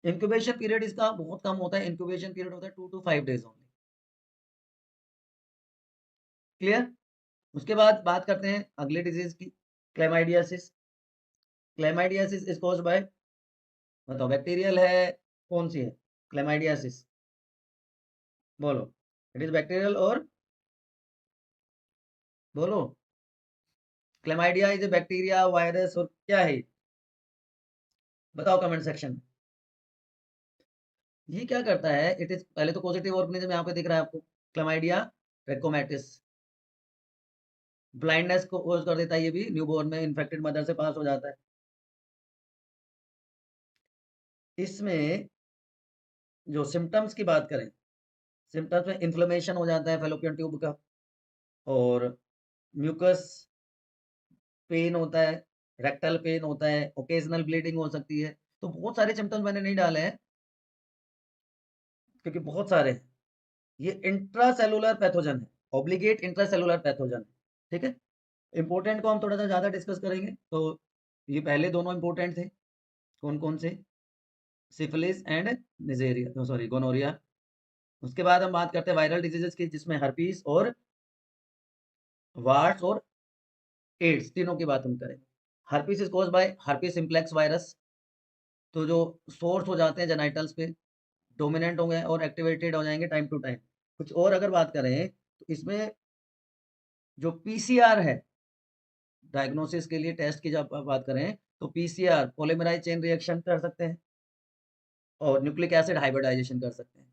इंक्यूबेशन पीरियड इसका बहुत कम होता है, इंक्यूबेशन पीरियड होता है 2 to 5 डेज ओनली। क्लियर? उसके बाद बात करते हैं अगले डिजीज की, chlamydiasis. Chlamydiasis is caused by, बताओ बैक्टीरियल है, कौन सी है क्लेमाइडियासिस? बोलो, इट इज बैक्टीरियल और बोलो, chlamydia is a bacteria, virus और क्या है? बताओ कमेंट सेक्शन में। ये क्या करता है? इट इज, पहले तो पॉजिटिव ऑर्गेनिज्म यहाँ पे दिख रहा है आपको, क्लेमाइडिया ट्रैकोमैटिस। ब्लाइंडनेस को कोज कर देता है, ये भी न्यूबॉर्न में इन्फेक्टेड मदर से पास हो जाता है। इसमें जो सिम्टम्स की बात करें, सिम्टम्स में इन्फ्लेमेशन हो जाता है फेलोपियन ट्यूब का, और म्यूकस पेन होता है, रेक्टल पेन होता है, ओकेजनल ब्लीडिंग हो सकती है। तो बहुत सारे सिम्टम्स मैंने नहीं डाले हैं क्योंकि बहुत सारे हैं। ये इंट्रासेलुलर पैथोजन है, ऑब्लिगेट इंट्रासेलुलर पैथोजन है। ठीक है, इंपॉर्टेंट को हम थोड़ा सा ज्यादा डिस्कस करेंगे। तो ये पहले दोनों इंपॉर्टेंट थे, कौन कौन से? Syphilis and Nigeria, sorry gonorrhoea. उसके बाद हम बात करते हैं वायरल डिजीजेस की, जिसमें हर्पीस और वार्ड्स और एड्स, तीनों की बात हम करें। Herpes is caused by herpes simplex virus. तो जो सोर्स हो जाते हैं जेनाइटल्स पे, डोमिनेंट होंगे और एक्टिवेटेड हो जाएंगे टाइम टू टाइम। कुछ और अगर बात करें तो इसमें जो पीसीआर है, डायग्नोसिस के लिए टेस्ट की जब बात करें, तो पीसीआर पॉलीमराइज चेन रिएक्शन कर सकते हैं और न्यूक्लिक एसिड हाइब्रिडाइजेशन कर सकते हैं।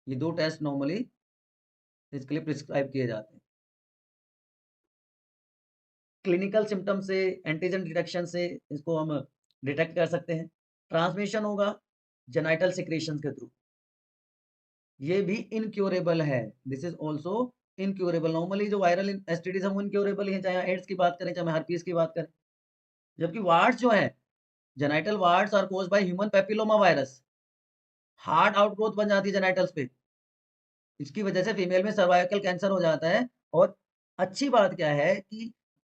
ये दो टेस्ट नॉर्मली इसके लिए प्रिस्क्राइब किए जाते हैं। क्लिनिकल सिम्टम से, एंटीजन डिटेक्शन से इसको हम डिटेक्ट कर सकते हैं। ट्रांसमिशन होगा जेनाइटल सिक्रेशन के थ्रू, ये भी इनक्योरेबल है। This is also incurable. Normally जो वायरल एसटीडीज हम इनक्योरेबल ही हैं, चाहे एड्स की बात करें, चाहे हर्पीस की बात करें। जबकि वार्ड्स जो है, genital warts are caused by human papilloma virus. Hard outgrowth बन जाती है जेनाइटल्स पे, इसकी वजह से फीमेल में सर्वाइकल कैंसर हो जाता है। और अच्छी बात क्या है कि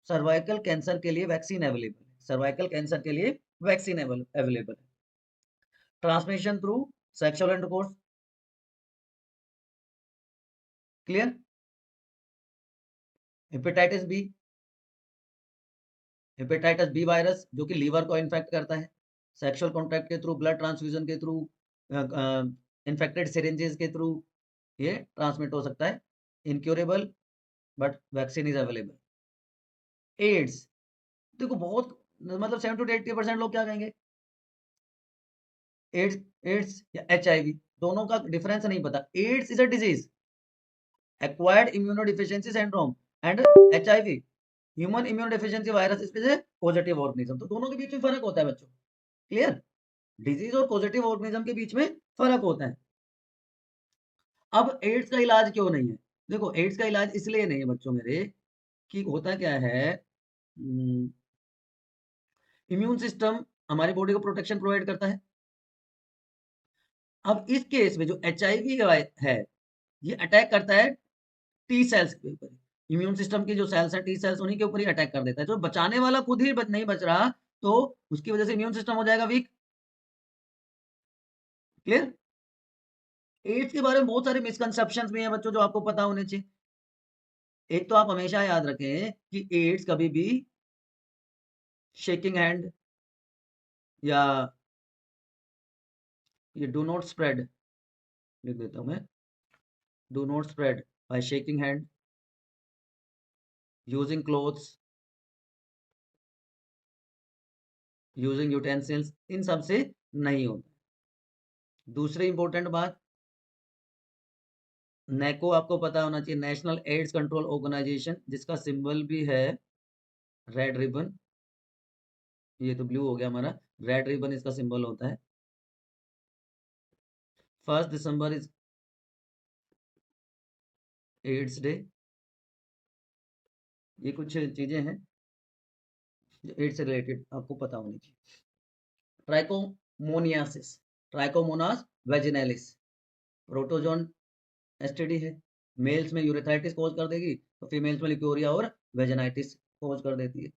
सर्वाइकल कैंसर के लिए वैक्सीन अवेलेबल है, सर्वाइकल कैंसर के लिए वैक्सीन अवेलेबल है। Transmission through sexual intercourse. Clear? Hepatitis B, hepatitis B virus जो कि लीवर को इन्फेक्ट करता है, सेक्सुअल कॉन्टैक्ट के थ्रू, ब्लड ट्रांसफ्यूजन के थ्रू, इन्फेक्टेड सिरिंजेस के थ्रू ये ट्रांसमिट हो सकता है। Incurable, but vaccine is available. AIDS, देखो बहुत, मतलब 70 to 80% लोग क्या कहेंगे, एड्स, एड्स या एचआईवी, दोनों का डिफरेंस नहीं पता। AIDS is a disease, acquired immunodeficiency syndrome, and HIV human immunodeficiency virus is a positive organism. तो दोनों के बीच में फर्क होता है बच्चों। क्लियर? डिजीज और पॉजिटिव ऑर्गेनिज्म के बीच में फर्क होता है। अब एड्स का इलाज क्यों नहीं है? देखो, एड्स का इलाज इसलिए नहीं है बच्चों मेरे, कि होता क्या है, इम्यून सिस्टम हमारी बॉडी को प्रोटेक्शन प्रोवाइड करता है। अब इस केस में जो एचआईवी है, ये अटैक करता है टी सेल्स के ऊपर। इम्यून सिस्टम की जो सेल्स हैं, टी सेल्स, उन्हीं के ऊपर ही अटैक कर देता है। जो बचाने वाला खुद ही नहीं बच रहा, तो उसकी वजह से इम्यून सिस्टम हो जाएगा वीक। क्लियर? एड्स के बारे में बहुत सारे मिसकंसेप्शंस भी हैं बच्चों, जो आपको पता होने चाहिए। एक तो आप हमेशा याद रखें कि एड्स कभी भी शेकिंग हैंड या ये डू नॉट स्प्रेड, लिख देता हूं मैं, do not spread by shaking hand, using clothes, using utensils, इन सब से नहीं होता। दूसरी इंपॉर्टेंट बात, नेको आपको पता होना चाहिए, नेशनल एड्स कंट्रोल ऑर्गेनाइजेशन, जिसका सिंबल भी है रेड रिबन। ये तो ब्लू हो गया हमारा, रेड रिबन इसका सिंबल होता है। 1 दिसंबर इज एड्स डे। ये कुछ चीजें हैं जो एड्स से रिलेटेड आपको पता होनी चाहिए। ट्राइकोमोनियासिस, ट्राइकोमोनास वेजिनैलिस, प्रोटोजोन एसटीडी है। मेल्स में यूरेथ्राइटिस कॉज कर देगी, तो फीमेल्स में लिकोरिया और वेजाइनाइटिस कॉज कर देती है।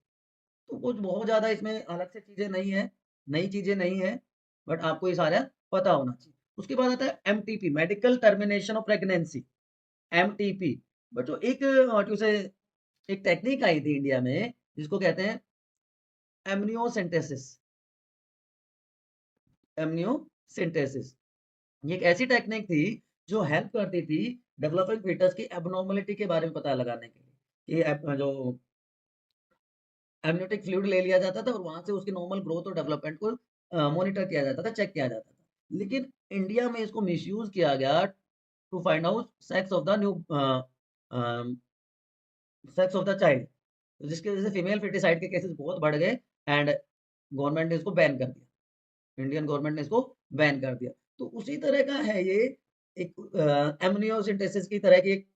तो कुछ बहुत ज़्यादा इसमें अलग से चीज़ें नहीं है, नई चीज़ें नहीं है, बट आपको ये सारा पता होना चाहिए। उसके बाद आता है MTP, medical termination of pregnancy, MTP. बच्चों एक से एक टेक्निक आई थी इंडिया में जिसको कहते हैं एमनियोसेंटेसिस। एमनियोसेंटेसिस ये एक ऐसी टेक्निक थी जो हेल्प करती थी डेवलपिंग फीटस की एबनॉर्मलिटी के बारे में पता लगाने के लिए। ये जो एमनियोटिक फ्लूइड ले लिया जाता था और वहां से उसकी नॉर्मल ग्रोथ और डेवलपमेंट को मॉनिटर किया जाता था, चेक किया जाता था। लेकिन इंडिया में इसको मिसयूज किया गया to find out sex of the new sex of the child, जिसकी वजह से फीमेल फेटिसाइड के केसेस बहुत बढ़ गए एंड गवर्नमेंट ने इसको बैन कर दिया। इंडियन गवर्नमेंट ने इसको बैन कर दिया। तो उसी तरह का है ये, एक एमनियोसिंथेसिस की तरह की एक,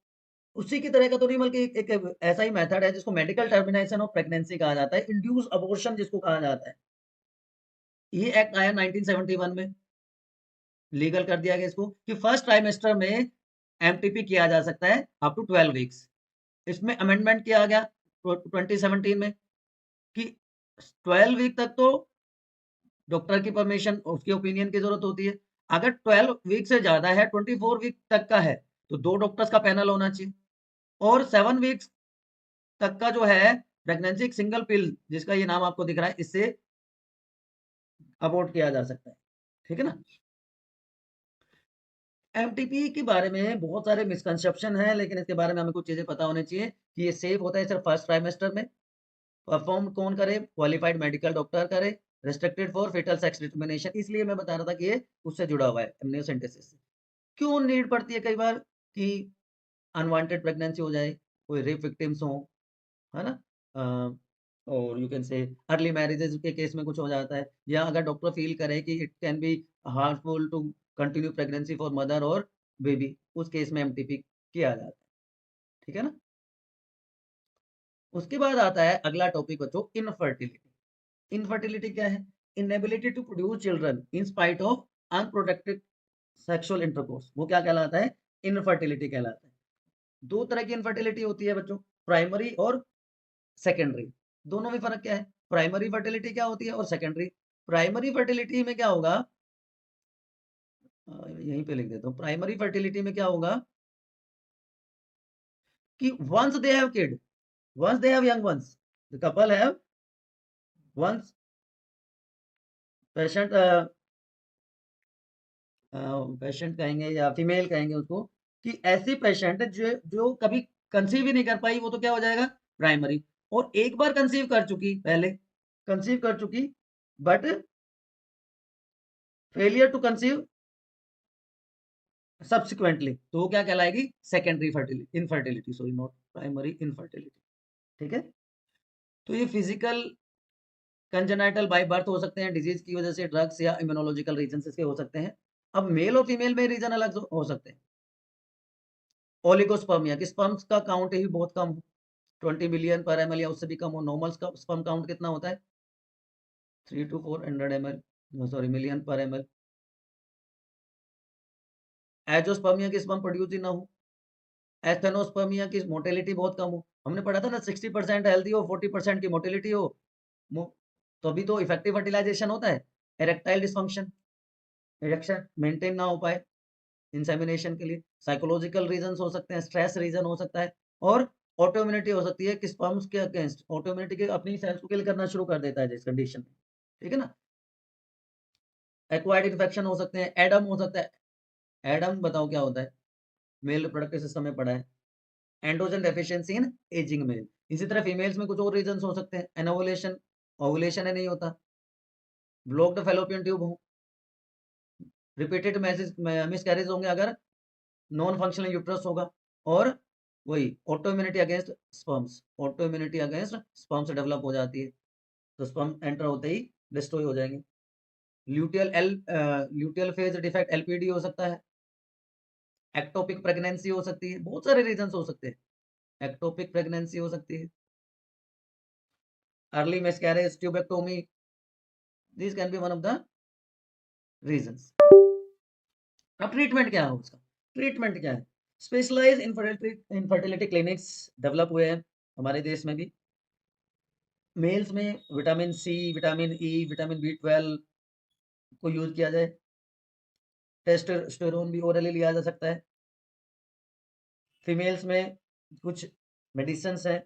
उसी की तरह का तो नहीं बल्कि एक ऐसा ही मेथड है जिसको मेडिकल टर्मिनेशन ऑफ प्रेगनेंसी कहा जाता है, इंड्यूस अबॉर्शन जिसको कहा जाता है। ये एक्ट आया 1971 में, लीगल कर दिया गया इसको कि फर्स्ट ट्राइमेस्टर में एमटीपी किया जा सकता है अप टू 12 वीक्स। इसमें अमेंडमेंट किया गया 2017 में कि 12 वीक तक तो डॉक्टर की परमिशन, उसकी ओपिनियन की जरूरत होती है। अगर 12 वीक से ज्यादा है, 24 वीक तक का है, तो 2 डॉक्टर्स का पैनल होना चाहिए। और 7 वीक्स तक का जो है प्रेगनेंसी, एक सिंगल पिल जिसका ये नाम आपको दिख रहा है, इससे अबॉर्ट किया जा सकता है। ठीक है ना। एमटीपी के बारे में बहुत सारे मिसकंसेप्शन हैं, लेकिन इसके बारे में हमें कुछ चीजें पता होनी चाहिए कि ये सेफ होता है सिर्फ फर्स्ट ट्राइमेस्टर में। परफॉर्म कौन करे? क्वालिफाइड मेडिकल डॉक्टर करे। Restricted for foetal sex determination, इसलिए मैं बता रहा था कि ये उससे जुड़ा हुआ है एमनियोसेंटेसिस से। क्यों नीड पड़ती है कई बार कि अनवांटेड प्रेगनेंसी हो जाए, कोई रेप विक्टिम्स हो, है ना, और you can say early marriages के केस में कुछ हो जाता है, या अगर डॉक्टर फील करे कि it can be harmful to continue pregnancy for mother और बेबी, उस केस में एमटीपी किया जाता है। ठीक है ना। उसके बाद आता है अगला टॉपिक बच्चों, इनफर्टिलिटी। इनफर्टिलिटी क्या है? Inability to produce children in spite of unprotected sexual intercourse, वो क्या कहलाता है? इनफर्टिलिटी कहलाता है। दो तरह की इनफर्टिलिटी होती है बच्चों, प्राइमरी और सेकेंडरी। दोनों में फर्क क्या है? प्राइमरी फर्टिलिटी क्या होती है और सेकेंडरी? प्राइमरी फर्टिलिटी में क्या होगा, यहीं पे लिख देता हूँ। प्राइमरी फर्टिलिटी में क्या होगा कि once they have kid, once they have young ones, the couple have once patient, patient कहेंगे या फीमेल कहेंगे उसको, कि ऐसी पेशेंट जो जो कभी कंसीव ही नहीं कर पाई, वो तो क्या हो जाएगा? प्राइमरी। और एक बार कंसीव कर चुकी, पहले कंसीव कर चुकी but failure to conceive subsequently, तो वो क्या कहलाएगी? Secondary fertility, infertility, sorry not primary, infertility. ठीक है। तो ये फिजिकल कंजेनाइटल बाय बर्थ हो सकते हैं, डिजीज की वजह से, ड्रग्स या इम्यूनोलॉजिकल रीजन से हो सकते हैं। अब मेल और फीमेल में रीजन अलग हो सकते हैं। ओलिगोस्पर्मिया, कि स्पर्म्स का काउंट ही बहुत कम हो, 20 मिलियन पर एमएल या उससे भी कम हो। नॉर्मल का स्पर्म काउंट कितना होता है? 3 to 400 एमएल, सॉरी मिलियन पर एमएल। एजोस्पर्मिया की स्पर्म प्रोड्यूस ही ना हो। एस्थेनोस्पर्मिया की मोटिलिटी बहुत कम हो। हमने पढ़ा था ना 60% हेल्दी हो, 40% की मोटिलिटी हो, तो अभी तो इफेक्टिव फर्टिलाइजेशन होता है। इरेक्टाइल डिसफंक्शन, इरेक्शन मेंटेन ना हो पाए इंसेमिनेशन के लिए। साइकोलॉजिकल रीजंस हो सकते हैं, स्ट्रेस रीजन हो सकता है, और ऑटोइम्यूनिटी हो सकती है कि स्पर्म्स के अगेंस्ट ऑटोइम्यूनिटी के अपनी सेल्स को किल करना शुरू कर देता है जिस कंडीशन में। ठीक है ना। एक्वायर्ड इन्फेक्शन हो सकते हैं, एडम हो सकता है। एडम बताओ क्या होता है? मेल रिप्रोडक्टिव सिस्टम में पढ़ा है। Androgen deficiency in ageing male. इसी तरह फीमेल्स में कुछ और रीजंस हो सकते हैं। एनोवुलेशन, ओवुलेशन है नहीं होता। ब्लॉक्ड फैलोपियन ट्यूब हो, रिपीटेड मिसकैरेज होंगे अगर नॉन फंक्शनल यूट्रस होगा, और वही autoimmunity against sperms, autoimmunity against sperms develop हो जाती है, तो स्पर्म एंटर होते ही डिस्ट्रॉय हो जाएंगे। ल्यूटियल फेज डिफेक्ट एलपीडी हो सकता है। एक्टोपिक प्रेगनेंसी हो सकती है, बहुत सारे रीजंस हो सकते हैं। एक्टोपिक प्रेगनेंसी हो सकती है, early miscarriage, tubectomy, this can be one of the reasons. अब ट्रीटमेंट क्या है उसका? ट्रीटमेंट क्या है? स्पेशलाइज इनफर्टिलिटी क्लिनिक्स डेवलप हुए हैं हमारे देश में भी। मेल्स में vitamin C, vitamin E, vitamin B 12 को यूज किया जाए। टेस्टोस्टेरोन भी ओरली लिया जा सकता है। फीमेल्स में कुछ मेडिसिन्स हैं,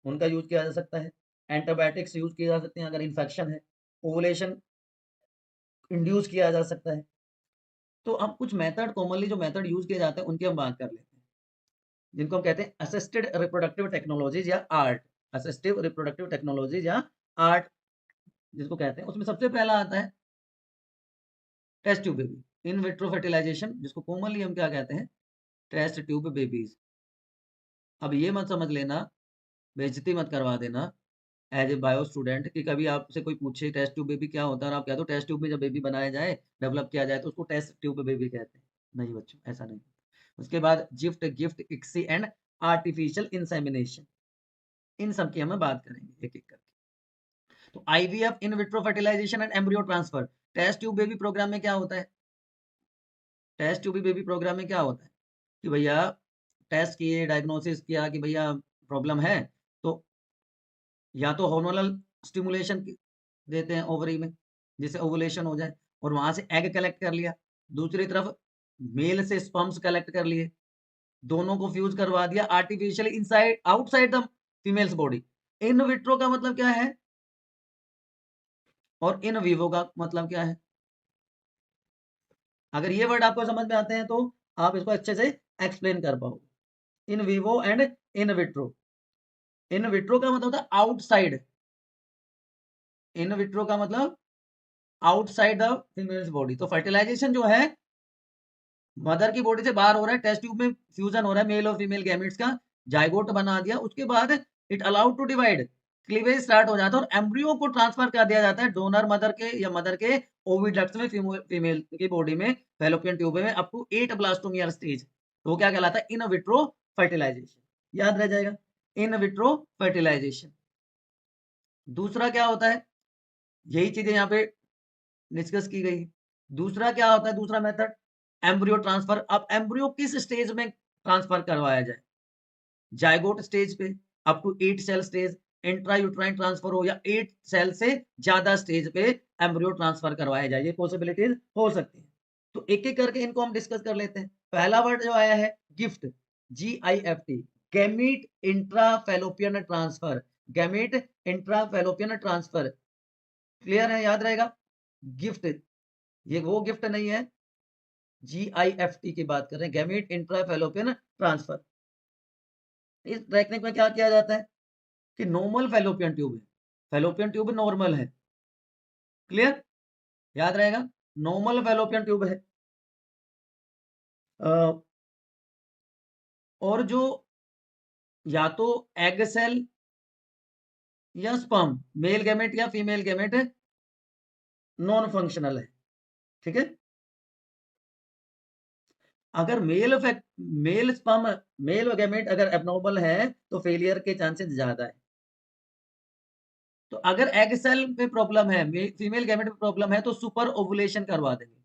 उनका यूज किया जा सकता है। एंटीबायोटिक्स यूज किए जा सकते हैं अगर इन्फेक्शन है। ओवुलेशन इंड्यूस किया जा सकता है। तो अब कुछ मेथड, कॉमनली जो मेथड यूज किए जाते हैं उनकी हम बात कर लेते हैं, जिनको हम कहते हैं असिस्टेड रिप्रोडक्टिव टेक्नोलॉजीज या आर्ट। असिस्टिव रिप्रोडक्टिव टेक्नोलॉजीज या आर्ट जिसको कहते हैं, उसमें सबसे पहला आता है test tube baby, in vitro fertilisation, जिसको कॉमनली हम क्या कहते हैं, टेस्ट ट्यूब बेबीज। अब ये मत समझ लेना, बेइज्जती मत करवा देना एज ए बायो स्टूडेंट कि कभी आपसे कोई पूछे टेस्ट ट्यूब बेबी क्या होता है और आप कह दो टेस्ट ट्यूब में जब बेबी बनाया जाए, डेवलप किया जाए तो उसको टेस्ट ट्यूब बेबी कहते हैं। नहीं बच्चों, ऐसा नहीं। उसके बाद ZIFT, GIFT, ICSI and artificial insemination, इन सब की हम बात करेंगे एक एक करके। तो IVF, in vitro fertilisation and embryo transfer. Test tube baby programme में क्या होता है? टेस्ट ट्यूब बेबी प्रोग्राम में क्या होता है कि भैया टेस्ट किए, डायग्नोसिस किया कि भैया प्रॉब्लम है, तो या तो हार्मोनल स्टिमुलेशन देते हैं ओवरी में जिससे ओवुलेशन हो जाए और वहां से एग कलेक्ट कर लिया, दूसरी तरफ मेल से स्पर्म्स कलेक्ट कर लिए, दोनों को फ्यूज करवा दिया artificially inside outside the females body. In vitro का मतलब क्या है और इन विवो का मतलब क्या है? अगर ये वर्ड आपको समझ में आते हैं तो आप इसको अच्छे से एक्सप्लेन कर पाओगे। In vivo and in vitro. In vitro का मतलब होता है आउटसाइड, इन विट्रो का मतलब आउटसाइड द फीमेल्स बॉडी। तो फर्टिलाइजेशन जो है मदर की बॉडी से बाहर हो रहा है, टेस्ट ट्यूब में फ्यूजन हो रहा है मेल और फीमेल गैमेट्स का, जाइगोट बना दिया, उसके बाद it allowed to divide, cleavage start हो जाता है और एम्ब्रियो को ट्रांसफर कर दिया जाता है डोनर मदर के या मदर के ओविडक्ट्स में, फीमेल की बॉडी में, फैलोपियन ट्यूब में, up to 8 blastomere stage. तो वो क्या कहलाता है? In vitro fertilisation. याद रह जाएगा, इन विट्रो फर्टिलाइजेशन। दूसरा क्या होता है, यही चीजें यहाँ पे डिस्कस की गई। दूसरा क्या होता है, दूसरा मेथड एम्ब्रियो ट्रांसफर। अब एम्ब्रियो किस स्टेज में ट्रांसफर करवाया जाए? जाइगोट स्टेज पे, up to 8 cell stage, intrauterine transfer हो या 8 सेल से ज्यादा स्टेज पे एम्ब्रियो ट्रांसफर करवाया जाए, ये पॉसिबिलिटीज हो सकती है। तो एक एक करके इनको हम डिस्कस कर लेते हैं। पहला वर्ड जो आया है gift, GIFT, gamete intra fallopian transfer. Gamete intra fallopian transfer, clear है? याद रहेगा। गिफ्ट, ये वो गिफ्ट नहीं है, GIFT की बात कर रहे हैं, गैमीट इंट्रा फैलोपियन ट्रांसफर। इस टेक्निक में क्या किया जाता है कि नॉर्मल फैलोपियन ट्यूब है, फैलोपियन ट्यूब नॉर्मल है, क्लियर? याद रहेगा, नॉर्मल फैलोपियन ट्यूब है। और जो या तो एग सेल या स्पर्म, मेल गैमेट या फीमेल गैमेट नॉन फंक्शनल है, ठीक है। अगर मेल स्पर्म, मेल गैमेट अगर एबनॉर्मल है तो फेलियर के चांसेस ज्यादा है। तो अगर एग सेल में प्रॉब्लम है, फीमेल गैमेट में प्रॉब्लम है, तो सुपर ओवुलेशन करवा देंगे,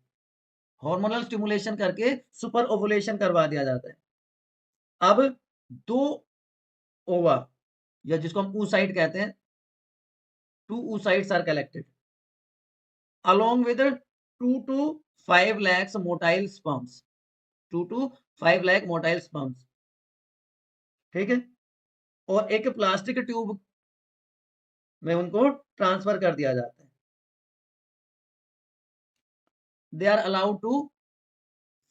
हार्मोनल स्टिमुलेशन करके सुपर ओवुलेशन करवा दिया जाता है। अब दो ओवा या जिसको हम oocyte कहते हैं, 2 oocytes are collected along with 2 to 5 lakhs motile sperms, 2 to 5 lakh motile sperms, ठीक है। और एक प्लास्टिक ट्यूब में उनको ट्रांसफर कर दिया जाता है। They are allowed to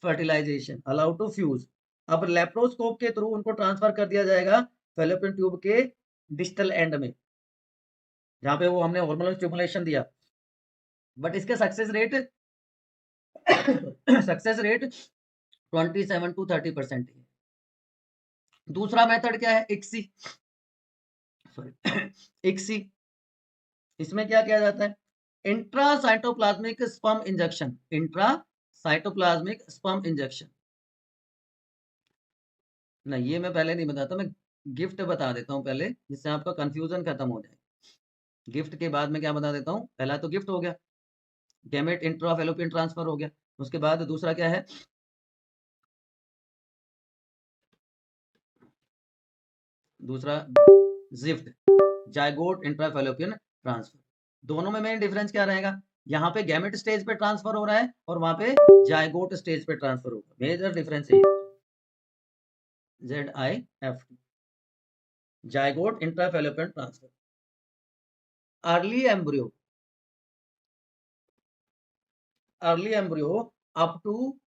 fertilisation, allowed to fuse. अब लेप्रोस्कोप के थ्रू उनको ट्रांसफर कर दिया जाएगा फैलोपियन ट्यूब के डिस्टल एंड में, जहां पे वो हमने हार्मोनल स्टिमुलेशन दिया। बट इसके सक्सेस रेट 27 to 30% है। दूसरा मेथड क्या है, इक्सी, सॉरी इक्सी। इसमें क्या किया जाता है, intracytoplasmic sperm injection, intracytoplasmic sperm injection. नहीं, ये मैं पहले नहीं बताता, मैं गिफ्ट बता देता हूँ पहले, जिससे आपका कंफ्यूजन खत्म हो जाए। गिफ्ट के बाद में क्या बता देता हूँ, पहला तो गिफ्ट हो गया, गैमेट इंट्रा फैलोपियन ट्रांसफर हो गया। उसके बाद दूसरा क्या है, दूसरा जिफ्ट, जायगोट इंट्राफैलोपियन ट्रांसफर। दोनों में मेन डिफरेंस क्या रहेगा, यहाँ पे गैमेट स्टेज पे ट्रांसफर हो रहा है और वहां पे जायगोट स्टेज पे ट्रांसफर होगा। मेजर डिफरेंस है ZIF, zygote intrafallopian transfer. Early embryo up to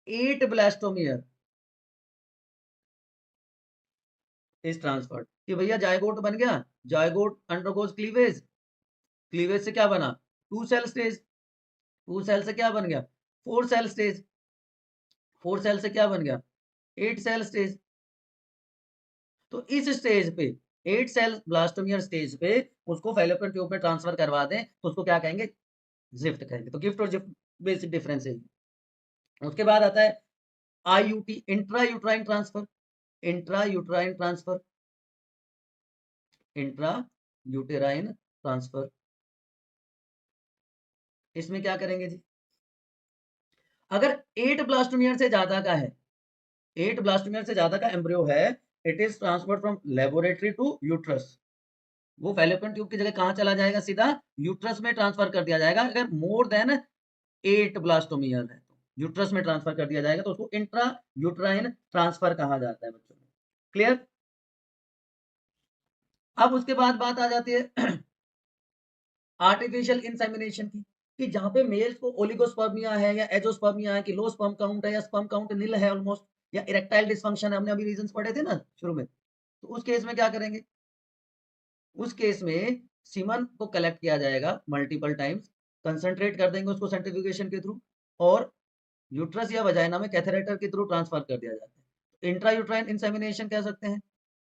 8 blastomere is transferred, कि भैया जायगोट बन गया, जायगोट अंडरगोज क्लीवेज, क्लीवेज से क्या बना, 2 सेल स्टेज, 2 सेल से क्या बन गया, 4 सेल स्टेज, 4 सेल से क्या बन गया, 8 सेल स्टेज। तो इस स्टेज पे 8 सेल ब्लास्टोमियर स्टेज पे उसको फैलोपियन ट्यूब में ट्रांसफर करवा दें तो उसको क्या कहेंगे, जिफ्ट कहेंगे। तो गिफ्ट और जिफ्ट बेसिक डिफरेंस है। उसके बाद आता है IUT, intra uterine transfer, intra uterine transfer, intra uterine transfer. इसमें क्या करेंगे जी, अगर 8 ब्लास्टोमियर से ज्यादा का है, 8 ब्लास्टोमियर से ज्यादा का एम्ब्रियो है, it is transferred from laboratory to uterus. वो फैलोपियन ट्यूब की जगह कहां चला जाएगा, सीधा यूट्रस में ट्रांसफर कर दिया जाएगा। अगर मोर देन 8 ब्लास्टोमियर है तो यूट्रस में ट्रांसफर कर दिया जाएगा, तो उसको इंट्रा यूट्राइन ट्रांसफर कहा जाता है बच्चों। क्लियर। अब उसके बाद बात आ जाती है आर्टिफिशियल इंसेमिनेशन की, कि जहां पे मेल्स को ओलिगोस्पर्मिया है या एजोस्पर्मिया है, कि लो स्पर्म काउंट है या स्पर्म काउंट निल है ऑलमोस्ट, या इरेक्टाइल डिसफंक्शन है, हमने अभी रीजंस पढ़े थे ना शुरू में। तो उस केस में क्या करेंगे, उस केस में सीमन को कलेक्ट किया जाएगा मल्टीपल टाइम्स, कंसंट्रेट कर देंगे उसको सेंट्रीफ्यूगेशन के थ्रू, और यूट्रस या वजाइना में कैथेरेटर के थ्रू ट्रांसफर कर दिया जाता है। इंट्रा यूट्राइन इंसेमिनेशन कह सकते हैं,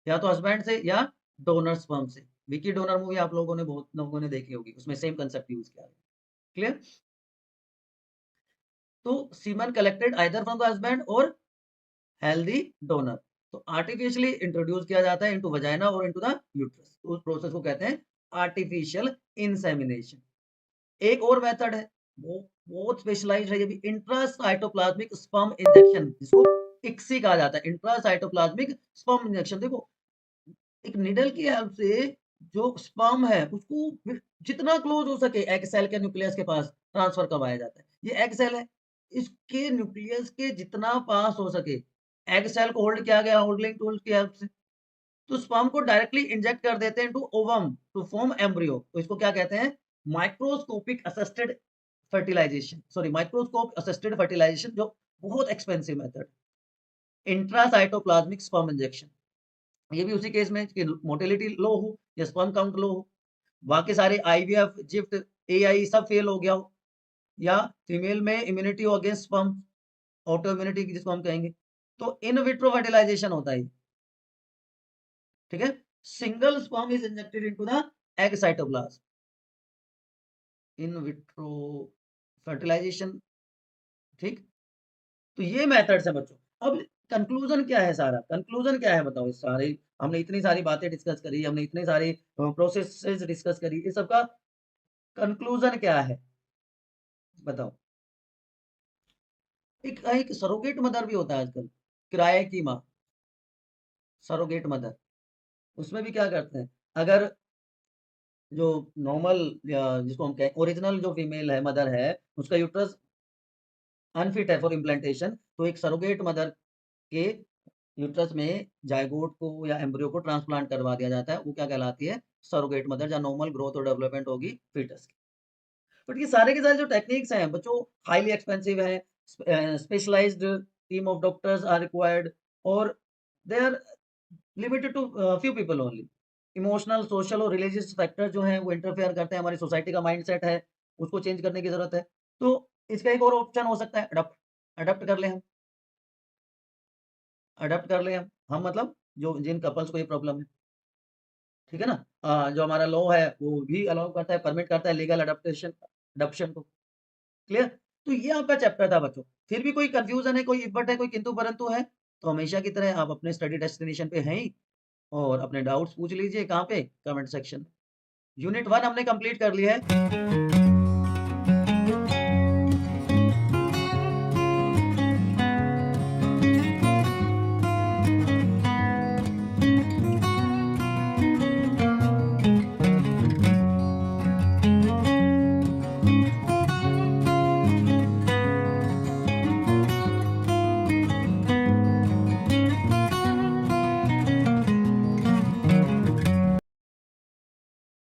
या तो हस्बैंड से या डोनर स्पर्म से। विकी डोनर मूवी आप लोगों ने, बहुत लोगों ने देखी होगी, उसमें सेम कंसेप्ट यूज किया है। क्लियर। तो semen collected either from the husband और हेल्दी डोनर, तो आर्टिफिशियली इंट्रोड्यूस किया जाता है इनटू वजाइना और इनटू द यूट्रस। तो उस प्रोसेस को कहते हैं आर्टिफिशियल इंसेमिनेशन। एक और मेथड है, वो बहुत स्पेशलाइज्ड है ये भी, इंट्रासाइटोप्लाज्मिक स्पर्म इंजेक्शन, जिसको ICSI कहा जाता है, इंट्रासाइटोप्लाज्मिक स्पर्म इंजेक्शन। देखो, एक निडल की हेल्प से जो स्पर्म है उसको जितना क्लोज हो सके एग सेल के न्यूक्लियस के पास ट्रांसफर करवाया जाता है। ये एग सेल है, इसके न्यूक्लियस के जितना पास हो सके एग सेल को होल्ड किया गया होल्डिंग टूल की हेल्प से, तो स्पर्म को डायरेक्टली इंजेक्ट कर देते हैं to ovum to form embryo. तो इसको क्या कहते हैं, microscopic assisted fertilisation, sorry microscope assisted fertilisation, जो बहुत expensive method, intracytoplasmic sperm injection. ये भी उसी केस में कि मोटिलिटी लो हो या स्पर्म काउंट लो हो, बाकी सारे IVF, जिफ्ट, AI सब फेल हो गया हो, या फीमेल में इम्यूनिटी हो अगेंस्ट स्पर्म, ऑटो इम्यूनिटी जिसको हम कहेंगे, तो इन विट्रो फर्टिलाइजेशन होता है। ठीक है, single sperm is injected into the egg cytoplasm, in vitro fertilisation. ठीक, तो ये मेथड्स है बच्चों। अब कंक्लूजन क्या है, सारा कंक्लूजन क्या है बताओ। इस सारे हमने इतनी सारी बातें डिस्कस करी, हमने इतनी सारी प्रोसेसेस डिस्कस करी, ये सबका कंक्लूजन क्या है बताओ। एक एक सरोगेट मदर भी होता है आजकल, किराए की माँ, सरोगेट मदर। उसमें भी क्या करते हैं, अगर जो नॉर्मल, जिसको हम कहें ओरिजिनल जो फीमेल है, मदर है, उसका यूट्रस अनफिट है फॉर इम्प्लांटेशन, तो एक सरोगेट मदर के यूट्रस में जायगोट को या एम्ब्रियो को ट्रांसप्लांट करवा दिया जाता है। वो क्या कहलाती है, सरोगेट मदर, जहाँ नॉर्मल ग्रोथ और डेवलपमेंट होगी फीटस की। बट ये सारे के सारे जो टेक्निक्स हैं बच्चों, हाईली एक्सपेंसिव है, specialised team of doctors are required, और they are limited to few people only. Emotional, social और रिलीजियस फैक्टर जो हैं वो इंटरफेयर करते हैं, हमारी सोसाइटी का माइंडसेट है उसको चेंज करने की जरूरत है। तो इसका एक और ऑप्शन हो सकता है अडॉप्ट, अडॉप्ट कर लें हम, अडॉप्ट कर लें हम मतलब जो जिन कपल्स को ये प्रॉब्लम है, ठीक है ना, जो हमारा लॉ है वो भी अलाउ करता है, परमिट करता है लीगल अडॉप्टेशन, अडॉप्शन को। क्लियर। तो ये आपका चैप्टर था बच्चों। फिर भी कोई कंफ्यूजन है, कोई इब्बट है, कोई किंतु परंतु है, तो हमेशा की तरह आप अपने स्टडी डेस्टिनेशन पे हैं ही, और अपने डाउट्स पूछ लीजिए कहाँ पे, कमेंट सेक्शन में। यूनिट 1 हमने कंप्लीट कर लिया है।